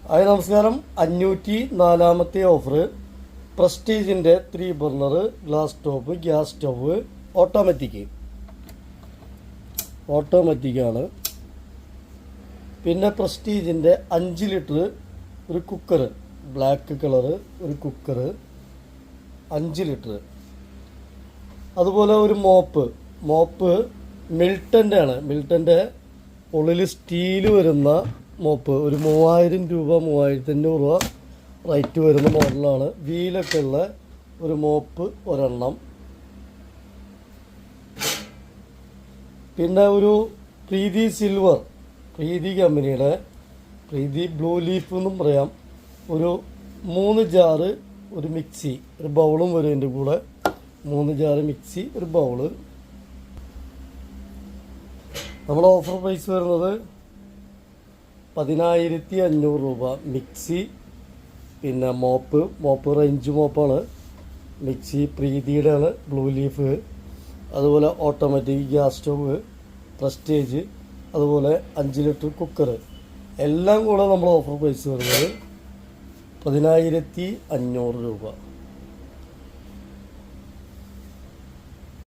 Hi നമസ്കാരം. 504ാമത്തെ offer പ്രസ്റ്റീജിൻ്റെ 3 burner glass top gas stove ഓട്ടോമാറ്റിക്കാണ്. പിന്നെ പ്രസ്റ്റീജിൻ്റെ 5 ലിറ്റർ ഒരു കുക്കർ, ബ്ലാക്ക് കളറ് ഒരു കുക്കർ 5 ലിറ്റർ. അതുപോലെ ഒരു മോപ്പ് മിൽട്ടൻ്റെ ആണ്. മിൽട്ടൻ്റെ ഉള്ളിൽ സ്റ്റീല് വരുന്ന മോപ്പ് ഒരു 3000 രൂപ 3500 രൂപ റേറ്റ് വരുന്ന മോഡലാണ്. വീലൊക്കെ ഉള്ള ഒരു മോപ്പ് ഒരെണ്ണം. പിന്നെ ഒരു പ്രീതി കമ്പനിയുടെ പ്രീതി ബ്ലൂ ലീഫ് എന്നും പറയാം. ഒരു 3 ജാറ് ഒരു മിക്സി, ഒരു ബൗളും വരും എൻ്റെ കൂടെ. 3 ജാറ് മിക്സി, ഒരു ബൗള്. നമ്മുടെ ഓഫർ പ്രൈസ് വരുന്നത് 10500 രൂപ. മിക്സി, പിന്നെ മോപ്പ് റേഞ്ച് മോപ്പാണ്. മിക്സി പ്രീതിയുടെ ആണ്, ബ്ലൂ ലീഫ്. അതുപോലെ ഓട്ടോമാറ്റിക് ഗ്യാസ് സ്റ്റവ് പ്രസ്റ്റേജ്, അതുപോലെ 5 ലിറ്റർ കുക്കർ. എല്ലാം കൂടെ നമ്മൾ ഓഫർ പ്രൈസ് വരുന്നത് 10500 രൂപ.